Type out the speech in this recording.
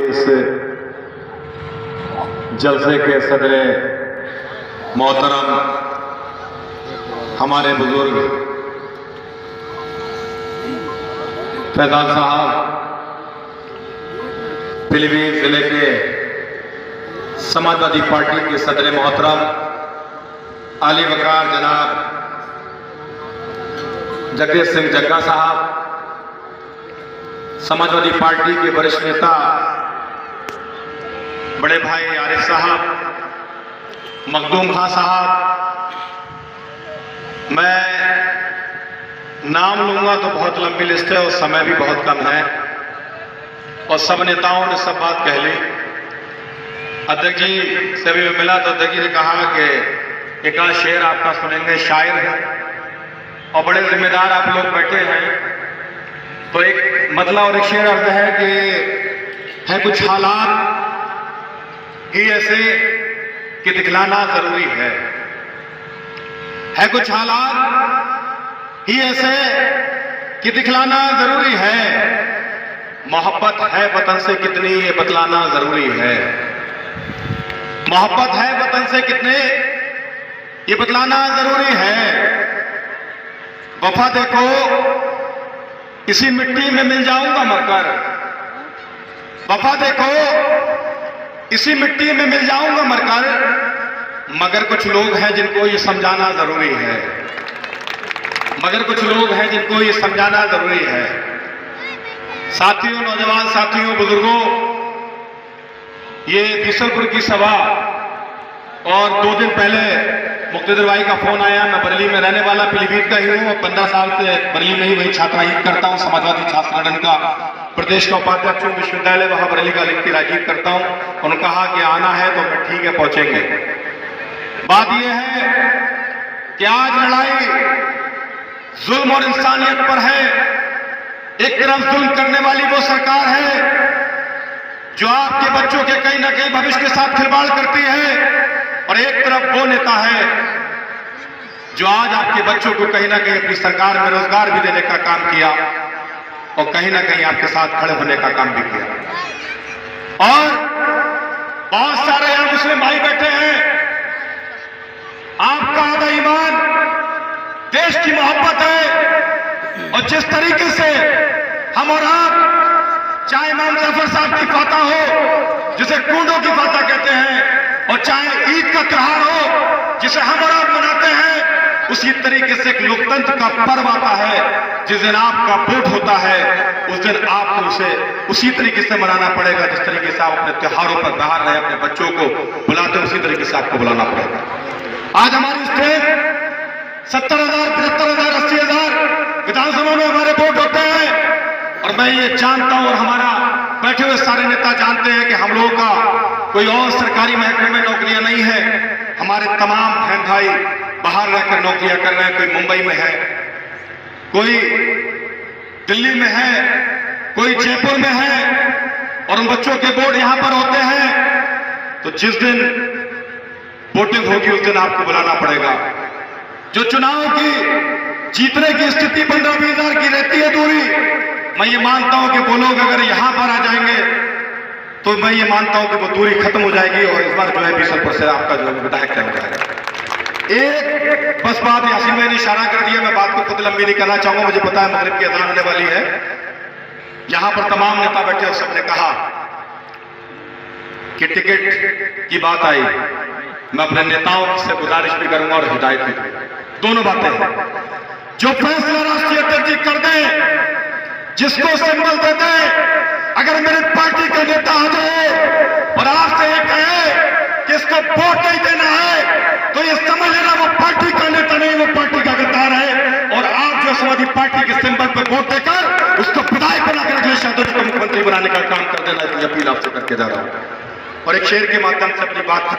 इस जलसे के सदरे मोहतरम हमारे बुजुर्ग फैजान साहब, पीलीभीत जिले के समाजवादी पार्टी के सदर मोहतरम आली वकार जनाब जगदीश सिंह जग्गा साहब, समाजवादी पार्टी के वरिष्ठ नेता बड़े भाई आरिफ साहब, मखदूम खां साहब, मैं नाम लूंगा तो बहुत लंबी लिस्ट है और समय भी बहुत कम है और सब नेताओं ने सब बात कह ली। अध्यक्ष जी से भी मिला तो अध्यक्ष जी ने कहा कि एक आध शेर आपका सुनेंगे, शायर है और बड़े जिम्मेदार आप लोग बैठे हैं, तो एक मतलब और एक शेर अर्थ है कि है कुछ हालात ही ऐसे कि दिखलाना जरूरी है कुछ हालात ही ऐसे कि दिखलाना जरूरी है, मोहब्बत है वतन से कितनी ये बतलाना जरूरी है, मोहब्बत है वतन से कितने ये बतलाना जरूरी है, वफा देखो इसी मिट्टी में मिल जाऊंगा मरकर, वफा देखो इसी मिट्टी में मिल जाऊंगा मरकर, मगर कुछ लोग हैं जिनको ये समझाना जरूरी है, मगर कुछ लोग हैं जिनको ये समझाना जरूरी है। साथियों, नौजवान साथियों, बुजुर्गों, ये बीसलपुर की सभा और 2 दिन पहले मुक्तिदर भाई का फोन आया। मैं बरेली में रहने वाला पीलीभीत का ही हूँ और 15 साल से बरेली में ही वही छात्राहित करता हूँ, समाजवादी छात्र संगठन का प्रदेश का उपाध्यक्ष हूँ, विश्वविद्यालय वहां बरेली का लिखती राजीव करता हूँ। उन्होंने कहा कि आना है तो मैं ठीक है पहुंचेंगे। बात यह है कि आज लड़ाई जुल्म और इंसानियत पर है। एक तरफ जुल्म करने वाली वो सरकार है जो आपके बच्चों के कहीं ना कहीं भविष्य के साथ खिलवाड़ करती है, और एक तरफ वो नेता है जो आज आपके बच्चों को कहीं ना कहीं अपनी सरकार में रोजगार भी देने का काम किया और कहीं ना कहीं आपके साथ खड़े होने का काम भी किया। और बहुत सारे यहां मुस्लिम भाई बैठे हैं, आपका आधा ईमान देश की मोहब्बत है, और जिस तरीके से हम और आप, चाहे इमाम जफर साहब की फातह हो जिसे कूंडों की फातह कहते हैं, और चाहे ईद का त्योहार हो जिसे हम और आप मनाते हैं, उसी तरीके से एक लोकतंत्र का पर्व आता है जिस दिन आपका वोट होता है, उस दिन आपको उसे उसी तरीके से मनाना पड़ेगा जिस तरीके से आप अपने त्योहारों पर बाहर रहे, अपने बच्चों को बुलाते हैं, उसी तरीके से आपको बुलाना पड़ेगा। आज हमारी स्टेट 70,000, 75,000, 80,000 विधानसभा में हमारे वोट होते हैं, और मैं ये जानता हूं और हमारा बैठे हुए सारे नेता जानते हैं कि हम लोगों का कोई और सरकारी महकमे में नौकरियां नहीं है। हमारे तमाम बहन भाई बाहर रहकर नौकरियां कर रहे हैं, कोई मुंबई में है, कोई दिल्ली में है, कोई जयपुर में है, और उन बच्चों के वोट यहां पर होते हैं। तो जिस दिन वोटिंग होगी उस दिन आपको बुलाना पड़ेगा। जो चुनाव की जीतने की स्थिति 15-20 हजार की रहती है दूरी, मैं ये मानता हूं कि वो लोग अगर यहां पर आ जाएंगे तो मैं ये मानता हूं कि वो दूरी खत्म हो जाएगी और इस बार जो है 20% से आपका जो है विधायक तय हो जाएगा। एक बस बात यासीन मैंने इशारा कर दिया, मैं बात को खुद लंबी नहीं करना चाहूंगा, मुझे पता है मगरिब की अज़ान होने वाली है। यहां पर तमाम नेता बैठे और सबने कहा कि टिकट की बात आई, मैं अपने नेताओं से गुजारिश भी करूंगा और हिदायत भी करूंगा। दोनों बातें हैं, जो फैसला राष्ट्रीय अध्यक्ष जी कर दे, जिसको सिंबल दे दे, अगर मेरी पार्टी का नेता आ जाए और आपसे ये कहे कि इसको वोट नहीं देना है, तो ये समझ लेना वो पार्टी का नेता नहीं, वो पार्टी का गद्दार है। और आप जो समाजवादी पार्टी के सिंबल पर वोट देकर उसको विधायक बनाकर अखिलेश यादव को मुख्यमंत्री बनाने का काम कर देना, अपील आपसे करके जा रहा हूं। और एक शेर के माध्यम से अपनी बात